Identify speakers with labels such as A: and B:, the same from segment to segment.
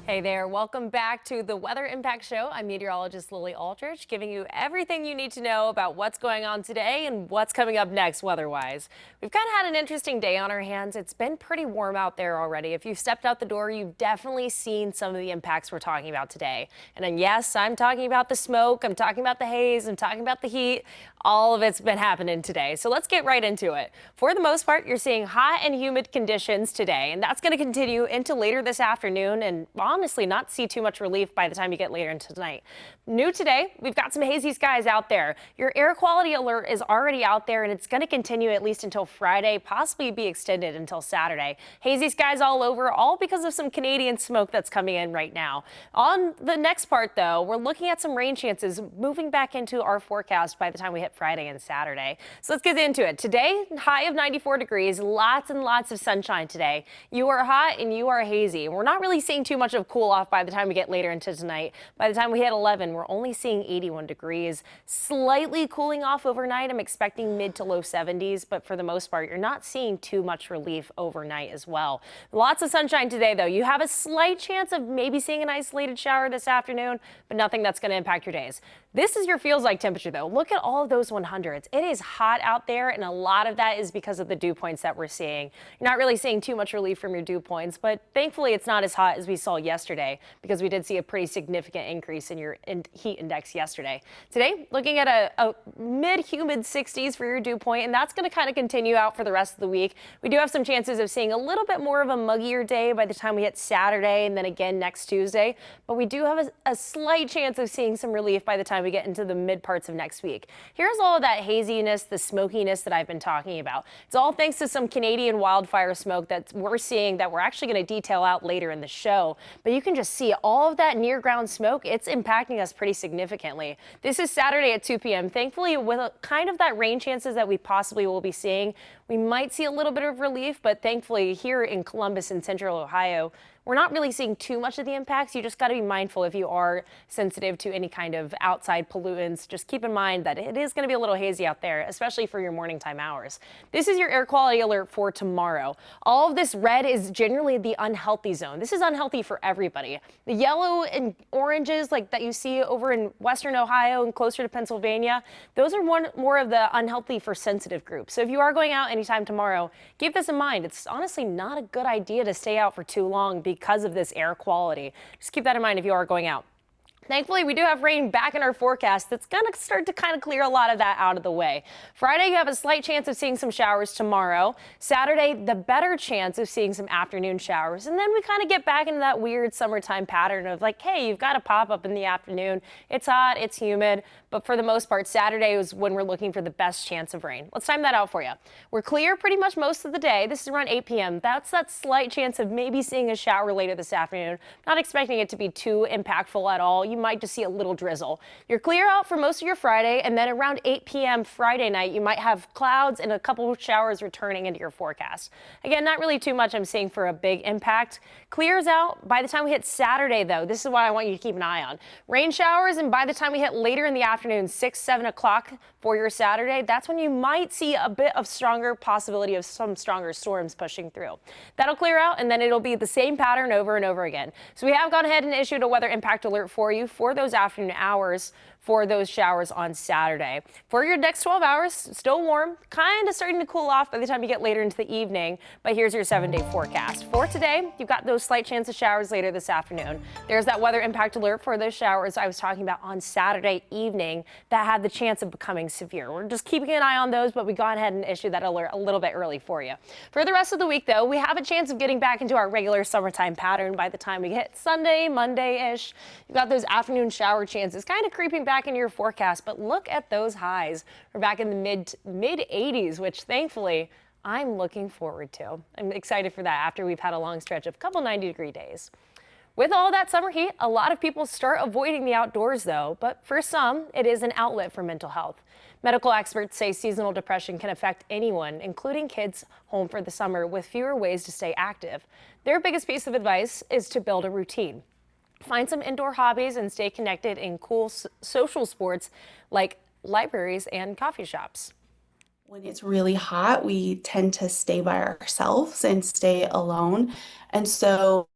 A: Hey there, welcome back to the Weather Impact Show. I'm meteorologist Lily Aldrich, giving you everything you need to know about what's going on today and what's coming up next weather-wise. We've kind of had an interesting day on our hands. It's been pretty warm out there already. If you've stepped out the door, you've definitely seen some of the impacts we're talking about today. And then yes, I'm talking about the smoke, I'm talking about the haze, I'm talking about the heat. All of it's been happening today. So let's get right into it. For the most part, you're seeing hot and humid conditions today, and that's going to continue into later this afternoon and honestly not see too much relief by the time you get later into tonight. New today, we've got some hazy skies out there. Your air quality alert is already out there, and it's going to continue at least until Friday, possibly be extended until Saturday. Hazy skies all over, all because of some Canadian smoke that's coming in right now. On the next part, though, we're looking at some rain chances moving back into our forecast by the time we hit Friday and Saturday. So let's get into it. Today, high of 94 degrees, lots and lots of sunshine today. You are hot and you are hazy. We're not really seeing too much of cool off by the time we get later into tonight. By the time we hit 11, we're only seeing 81 degrees. Slightly cooling off overnight. I'm expecting mid to low 70s, but for the most part, you're not seeing too much relief overnight as well. Lots of sunshine today, though. You have a slight chance of maybe seeing an isolated shower this afternoon, but nothing that's going to impact your days. This is your feels like temperature, though. Look at all of those 100s. It is hot out there, and a lot of that is because of the dew points that we're seeing. You're not really seeing too much relief from your dew points, but thankfully it's not as hot as we saw yesterday because we did see a pretty significant increase in your heat index yesterday. Today, looking at a mid-humid 60s for your dew point, and that's going to kind of continue out for the rest of the week. We do have some chances of seeing a little bit more of a muggier day by the time we hit Saturday and then again next Tuesday, but we do have a slight chance of seeing some relief by the time we get into the mid parts of next week. Here's all of that haziness, the smokiness that I've been talking about. It's all thanks to some Canadian wildfire smoke that we're seeing that we're actually going to detail out later in the show. But you can just see all of that near ground smoke. It's impacting us pretty significantly. This is Saturday at 2 p.m. Thankfully, with kind of that rain chances that we possibly will be seeing, we might see a little bit of relief, but thankfully here in Columbus and central Ohio, we're not really seeing too much of the impacts. You just got to be mindful if you are sensitive to any kind of outside pollutants. Just keep in mind that it is going to be a little hazy out there, especially for your morning time hours. This is your air quality alert for tomorrow. All of this red is generally the unhealthy zone. This is unhealthy for everybody. The yellow and oranges like that you see over in western Ohio and closer to Pennsylvania, those are more of the unhealthy for sensitive groups. So if you are going out anytime tomorrow, keep this in mind. It's honestly not a good idea to stay out for too long because of this air quality. Just keep that in mind if you are going out. Thankfully, we do have rain back in our forecast that's going to start to kind of clear a lot of that out of the way. Friday, you have a slight chance of seeing some showers tomorrow. Saturday, the better chance of seeing some afternoon showers. And then we kind of get back into that weird summertime pattern of like, hey, you've got a pop up in the afternoon. It's hot, it's humid. But for the most part, Saturday is when we're looking for the best chance of rain. Let's time that out for you. We're clear pretty much most of the day. This is around 8 p.m. That's that slight chance of maybe seeing a shower later this afternoon. Not expecting it to be too impactful at all. You might just see a little drizzle. You're clear out for most of your Friday, and then around 8 p.m. Friday night, you might have clouds and a couple of showers returning into your forecast. Again, not really too much I'm seeing for a big impact. Clears out by the time we hit Saturday, though. This is what I want you to keep an eye on. Rain showers, and by the time we hit later in the afternoon, 6, 7 o'clock for your Saturday, that's when you might see a bit of stronger possibility of some stronger storms pushing through. That'll clear out, and then it'll be the same pattern over and over again. So we have gone ahead and issued a weather impact alert for you for those afternoon hours for those showers on Saturday. For your next 12 hours, still warm, kind of starting to cool off by the time you get later into the evening, but here's your 7-day forecast. For today, you've got those slight chance of showers later this afternoon. There's that weather impact alert for those showers I was talking about on Saturday evening that had the chance of becoming severe. We're just keeping an eye on those, but we gone ahead and issued that alert a little bit early for you. For the rest of the week, though, we have a chance of getting back into our regular summertime pattern by the time we hit Sunday, Monday-ish. You've got those afternoon shower chances kind of creeping back into your forecast, but look at those highs. We're back in the mid 80s, which thankfully I'm looking forward to. I'm excited for that after we've had a long stretch of a couple 90-degree days. With all that summer heat, a lot of people start avoiding the outdoors, though, but for some, it is an outlet for mental health. Medical experts say seasonal depression can affect anyone, including kids home for the summer with fewer ways to stay active. Their biggest piece of advice is to build a routine. Find some indoor hobbies and stay connected in cool social sports like libraries and coffee shops.
B: When it's really hot, we tend to stay by ourselves and stay alone. And so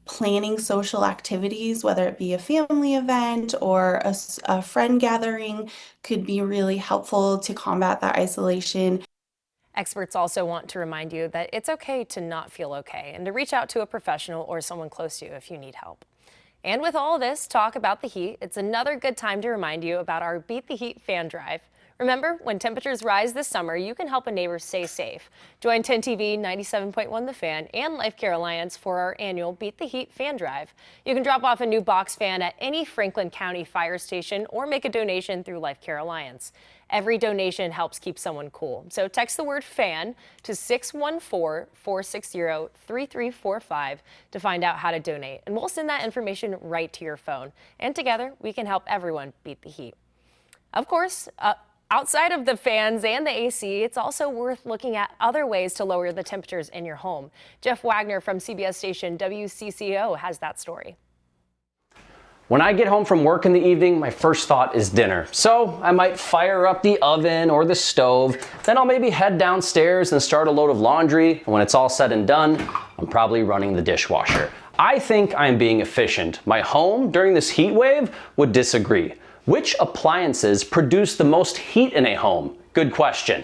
B: planning social activities, whether it be a family event or a friend gathering, could be really helpful to combat that isolation.
A: Experts also want to remind you that it's okay to not feel okay and to reach out to a professional or someone close to you if you need help. And with all this talk about the heat, it's another good time to remind you about our Beat the Heat fan drive. Remember, when temperatures rise this summer, you can help a neighbor stay safe. Join 10TV, 97.1 The Fan, and Life Care Alliance for our annual Beat the Heat fan drive. You can drop off a new box fan at any Franklin County fire station or make a donation through Life Care Alliance. Every donation helps keep someone cool. So text the word FAN to 614-460-3345 to find out how to donate. And we'll send that information right to your phone. And together, we can help everyone beat the heat. Of course, outside of the fans and the AC, it's also worth looking at other ways to lower the temperatures in your home. Jeff Wagner from CBS station WCCO has that story.
C: When I get home from work in the evening, my first thought is dinner. So I might fire up the oven or the stove, then I'll maybe head downstairs and start a load of laundry. And when it's all said and done, I'm probably running the dishwasher. I think I'm being efficient. My home during this heat wave would disagree. Which appliances produce the most heat in a home? Good question.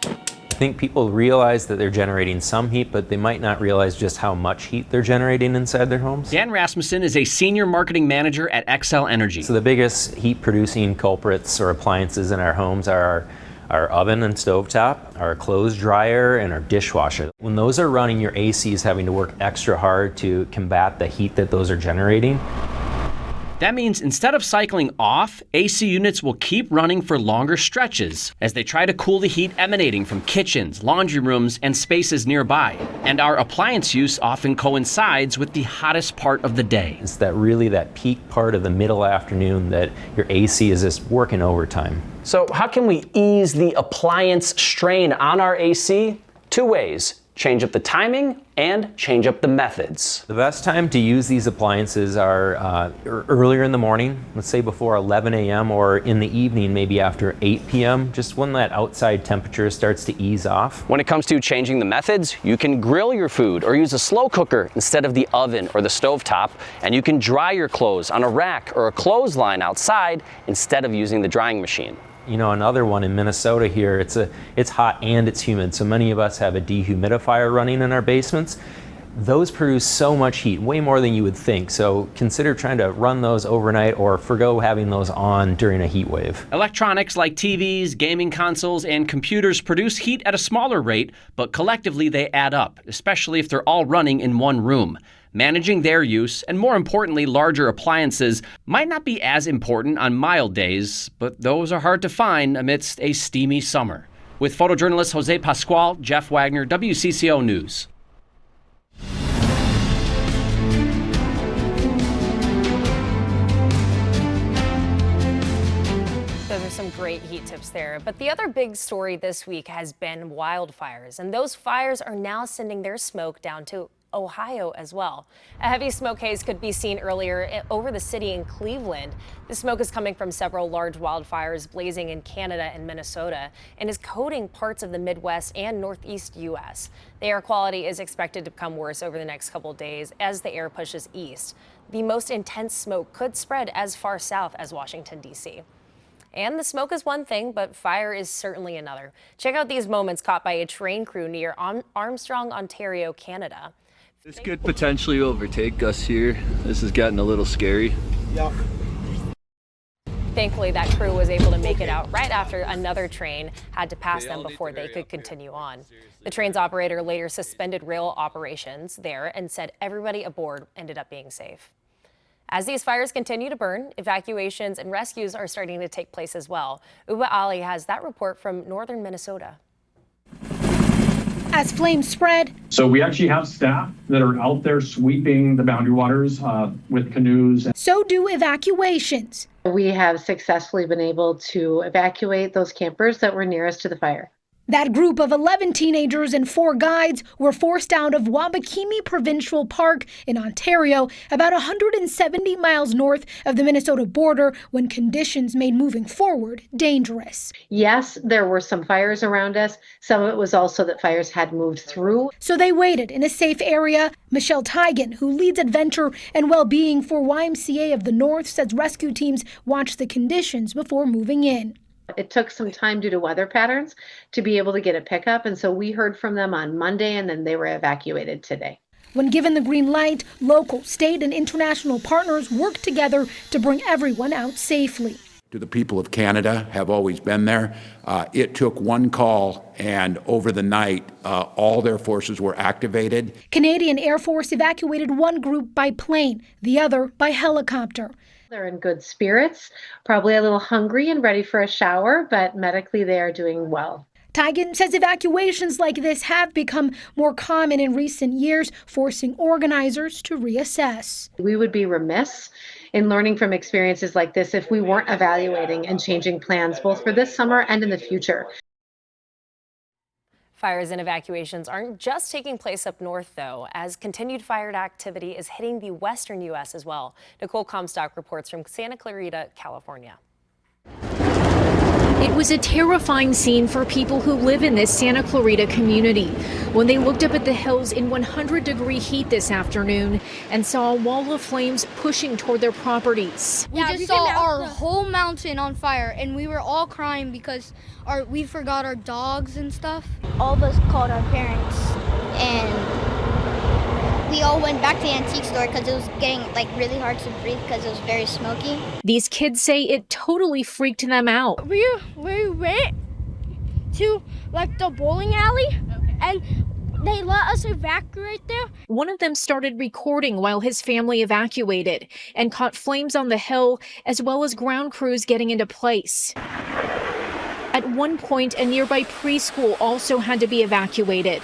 D: I think people realize that they're generating some heat, but they might not realize just how much heat they're generating inside their homes.
E: Dan Rasmussen is a senior marketing manager at Xcel Energy.
D: So the biggest heat producing culprits or appliances in our homes are our oven and stovetop, our clothes dryer, and our dishwasher. When those are running, your AC is having to work extra hard to combat the heat that those are generating.
E: That means instead of cycling off, AC units will keep running for longer stretches as they try to cool the heat emanating from kitchens, laundry rooms, and spaces nearby. And our appliance use often coincides with the hottest part of the day.
D: It's that peak part of the middle afternoon that your AC is just working overtime.
C: So how can we ease the appliance strain on our AC? Two ways. Change up the timing and change up the methods.
D: The best time to use these appliances are earlier in the morning, let's say before 11 a.m. or in the evening, maybe after 8 p.m., just when that outside temperature starts to ease off.
C: When it comes to changing the methods, you can grill your food or use a slow cooker instead of the oven or the stovetop, and you can dry your clothes on a rack or a clothesline outside instead of using the drying machine.
D: You know, another one in Minnesota here, it's hot and it's humid, so many of us have a dehumidifier running in our basements. Those produce so much heat, way more than you would think, so consider trying to run those overnight or forgo having those on during a heat wave.
E: Electronics like TVs, gaming consoles, and computers produce heat at a smaller rate, but collectively they add up, especially if they're all running in one room. Managing their use, and more importantly, larger appliances, might not be as important on mild days, but those are hard to find amidst a steamy summer. With photojournalist Jose Pascual, Jeff Wagner, WCCO News.
A: Those are some great heat tips there. But the other big story this week has been wildfires, and those fires are now sending their smoke down to Ohio as well. A heavy smoke haze could be seen earlier over the city in Cleveland. The smoke is coming from several large wildfires blazing in Canada and Minnesota and is coating parts of the Midwest and Northeast U.S. The air quality is expected to become worse over the next couple of days as the air pushes east. The most intense smoke could spread as far south as Washington, D.C. And the smoke is one thing, but fire is certainly another. Check out these moments caught by a train crew near Armstrong, Ontario, Canada.
F: This could potentially overtake us here. This has gotten a little scary.
G: Yeah.
A: Thankfully, that crew was able to make it out right after another train had to pass them before they could continue on. The train's operator later suspended rail operations there and said everybody aboard ended up being safe. As these fires continue to burn, evacuations and rescues are starting to take place as well. Uba Ali has that report from northern Minnesota.
H: As flames spread.
G: So we actually have staff that are out there sweeping the boundary waters with canoes.
H: So do evacuations.
I: We have successfully been able to evacuate those campers that were nearest to the fire.
H: That group of 11 teenagers and 4 guides were forced out of Wabakimi Provincial Park in Ontario, about 170 miles north of the Minnesota border, when conditions made moving forward dangerous.
I: Yes, there were some fires around us. Some of it was also that fires had moved through.
H: So they waited in a safe area. Michelle Tigan, who leads adventure and well-being for YMCA of the North, says rescue teams watched the conditions before moving in.
I: It took some time due to weather patterns to be able to get a pickup, and so we heard from them on Monday, and then they were evacuated today.
H: When given the green light, local, state, and international partners worked together to bring everyone out safely.
J: To the people of Canada, have always been there. It took one call, and over the night, all their forces were activated.
H: Canadian Air Force evacuated one group by plane, the other by helicopter.
I: They're in good spirits, probably a little hungry and ready for a shower, but medically they are doing well.
H: Tigan says evacuations like this have become more common in recent years, forcing organizers to reassess.
I: We would be remiss in learning from experiences like this if we weren't evaluating and changing plans both for this summer and in the future.
A: Fires and evacuations aren't just taking place up north, though, as continued fire activity is hitting the western U.S. as well. Nicole Comstock reports from Santa Clarita, California.
K: It was a terrifying scene for people who live in this Santa Clarita community when they looked up at the hills in 100-degree heat this afternoon and saw a wall of flames pushing toward their properties.
L: We just saw our whole mountain on fire, and we were all crying because we forgot our dogs and stuff.
M: All of us called our parents, and we all went back to the antique store because it was getting really hard to breathe because it was very smoky.
K: These kids say it totally freaked them out.
L: We went to the bowling alley, and they let us evacuate there.
K: One of them started recording while his family evacuated and caught flames on the hill, as well as ground crews getting into place. At one point, a nearby preschool also had to be evacuated.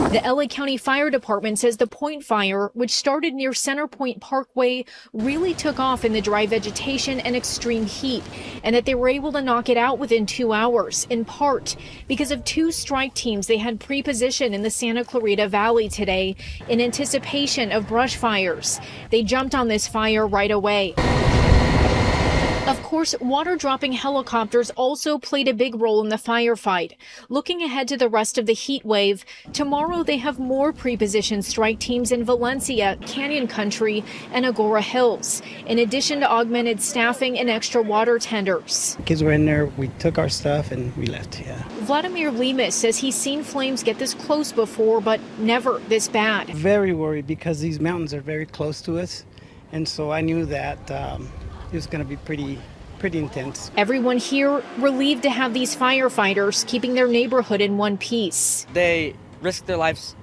K: The LA County Fire Department says the Point Fire, which started near Center Point Parkway, really took off in the dry vegetation and extreme heat, and that they were able to knock it out within 2 hours, in part because of 2 strike teams they had pre-positioned in the Santa Clarita Valley today in anticipation of brush fires. They jumped on this fire right away. Of course, water-dropping helicopters also played a big role in the firefight. Looking ahead to the rest of the heat wave, tomorrow they have more pre-positioned strike teams in Valencia, Canyon Country, and Agora Hills, in addition to augmented staffing and extra water tenders.
N: Kids were in there, we took our stuff, and we left, yeah.
K: Vladimir Lemus says he's seen flames get this close before, but never this bad.
N: Very worried because these mountains are very close to us, and so I knew that it was going to be pretty intense.
K: Everyone here relieved to have these firefighters keeping their neighborhood in one piece.
O: They risk their lives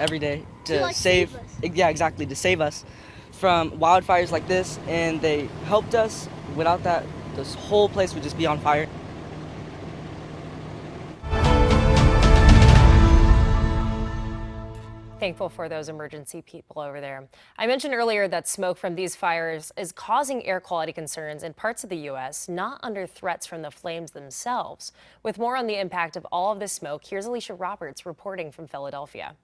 O: every day to save to save us from wildfires like this, and they helped us. Without that, this whole place would just be on fire.
A: Thankful for those emergency people over there. I mentioned earlier that smoke from these fires is causing air quality concerns in parts of the U.S., not under threats from the flames themselves. With more on the impact of all of this smoke, here's Alicia Roberts reporting from Philadelphia.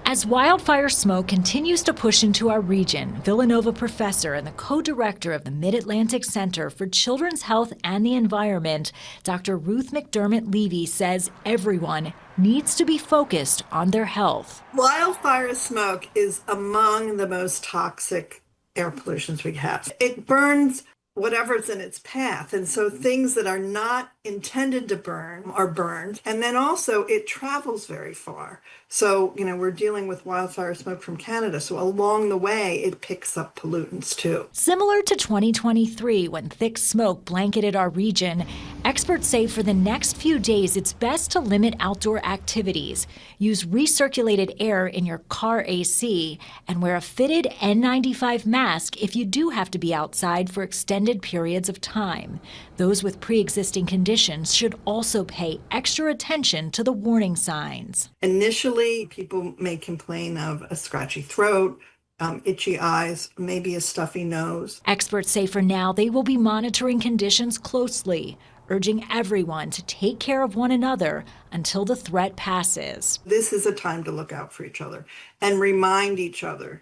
P: As wildfire smoke continues to push into our region, Villanova professor and the co-director of the Mid-Atlantic Center for Children's Health and the Environment, Dr. Ruth McDermott Levy, says everyone needs to be focused on their health.
Q: Wildfire smoke is among the most toxic air pollutions we have. It burns whatever's in its path. And so things that are not intended to burn are burned. And then also it travels very far. So, we're dealing with wildfire smoke from Canada. So along the way, it picks up pollutants too.
P: Similar to 2023, when thick smoke blanketed our region, experts say for the next few days, it's best to limit outdoor activities, use recirculated air in your car AC, and wear a fitted N95 mask if you do have to be outside for extended periods of time. Those with pre-existing conditions should also pay extra attention to the warning signs.
Q: Initially, people may complain of a scratchy throat, itchy eyes, maybe a stuffy nose.
P: Experts say for now they will be monitoring conditions closely, urging everyone to take care of one another until the threat passes.
Q: This is a time to look out for each other and remind each other,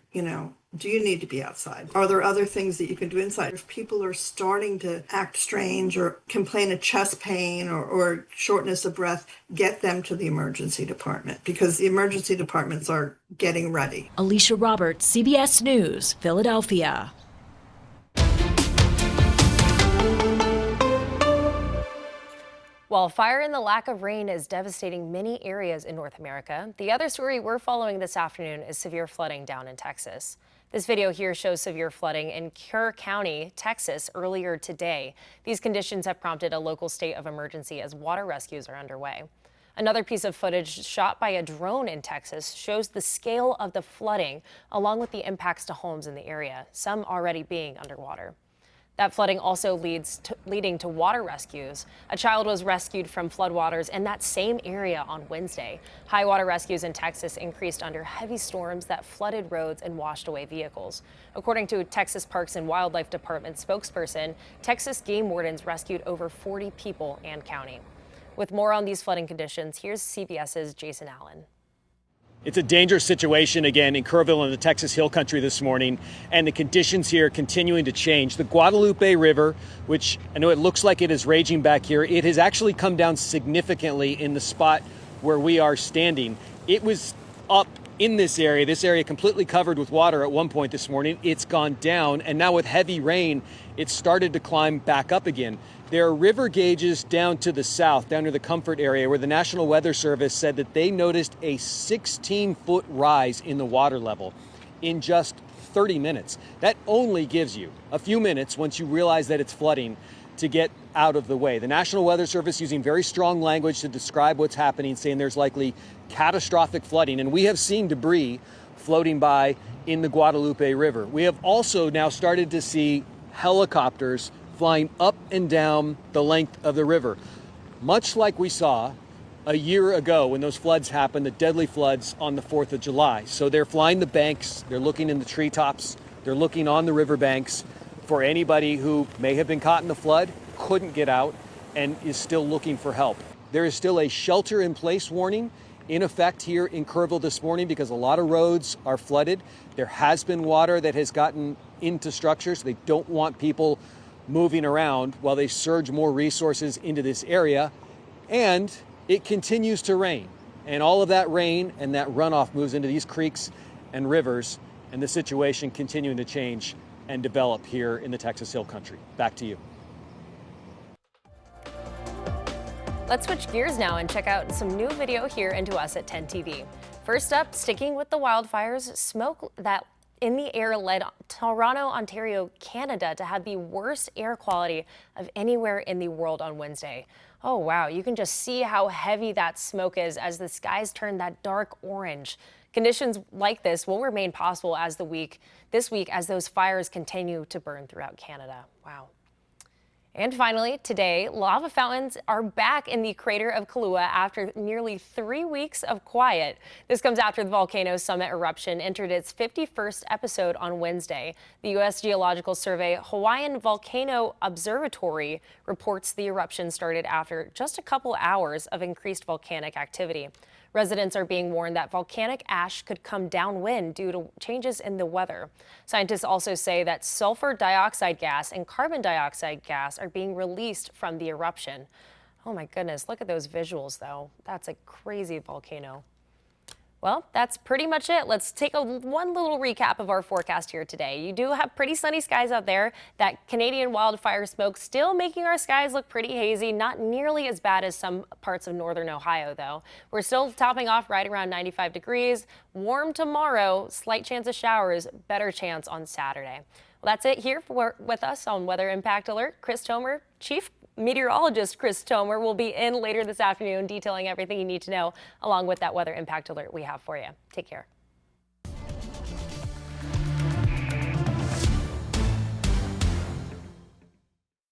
Q: do you need to be outside? Are there other things that you can do inside? If people are starting to act strange or complain of chest pain or shortness of breath, get them to the emergency department because the emergency departments are getting ready.
P: Alicia Roberts, CBS News, Philadelphia.
A: While fire and the lack of rain is devastating many areas in North America, the other story we're following this afternoon is severe flooding down in Texas. This video here shows severe flooding in Kerr County, Texas, earlier today. These conditions have prompted a local state of emergency as water rescues are underway. Another piece of footage shot by a drone in Texas shows the scale of the flooding, along with the impacts to homes in the area, some already being underwater. That flooding also leading to water rescues. A child was rescued from floodwaters in that same area on Wednesday. High water rescues in Texas increased under heavy storms that flooded roads and washed away vehicles. According to Texas Parks and Wildlife Department spokesperson, Texas game wardens rescued over 40 people and counting. With more on these flooding conditions, here's CBS's Jason Allen.
R: It's a dangerous situation again in Kerrville in the Texas Hill Country this morning, and the conditions here are continuing to change. The Guadalupe River, which I know it looks like it is raging back here, it has actually come down significantly in the spot where we are standing. It was up in this area completely covered with water at one point this morning. It's gone down, and now with heavy rain, it started to climb back up again. There are river gauges down to the south, down to the Comfort area, where the National Weather Service said that they noticed a 16-foot rise in the water level in just 30 minutes. That only gives you a few minutes once you realize that it's flooding to get out of the way. The National Weather Service using very strong language to describe what's happening, saying there's likely catastrophic flooding. And we have seen debris floating by in the Guadalupe River. We have also now started to see helicopters flying up and down the length of the river, much like we saw a year ago when those floods happened, the deadly floods on the 4th of July. So they're flying the banks, they're looking in the treetops, they're looking on the riverbanks for anybody who may have been caught in the flood, couldn't get out, and is still looking for help. There is still a shelter-in-place warning in effect here in Kerrville this morning because a lot of roads are flooded. There has been water that has gotten into structures. They don't want people moving around while they surge more resources into this area. And it continues to rain. And all of that rain and that runoff moves into these creeks and rivers, and the situation continuing to change and develop here in the Texas Hill Country. Back to you.
A: Let's switch gears now and check out some new video here into us at 10 TV. First up, sticking with the wildfires, smoke that in the air led Toronto, Ontario, Canada to have the worst air quality of anywhere in the world on Wednesday. Oh wow, you can just see how heavy that smoke is as the skies turn that dark orange. Conditions like this will remain possible as this week as those fires continue to burn throughout Canada. Wow. And finally, today, lava fountains are back in the crater of Kailua after nearly 3 weeks of quiet. This comes after the volcano summit eruption entered its 51st episode on Wednesday. The U.S. Geological Survey Hawaiian Volcano Observatory reports the eruption started after just a couple hours of increased volcanic activity. Residents are being warned that volcanic ash could come downwind due to changes in the weather. Scientists also say that sulfur dioxide gas and carbon dioxide gas are being released from the eruption. Oh my goodness, look at those visuals though. That's a crazy volcano. Well, that's pretty much it. Let's take one little recap of our forecast here today. You do have pretty sunny skies out there. That Canadian wildfire smoke still making our skies look pretty hazy, not nearly as bad as some parts of northern Ohio, though. We're still topping off right around 95 degrees. Warm tomorrow, slight chance of showers, better chance on Saturday. Well, that's it here with us on Weather Impact Alert. Chris Tomer, Chief Meteorologist Chris Tomer will be in later this afternoon detailing everything you need to know along with that weather impact alert we have for you. Take care.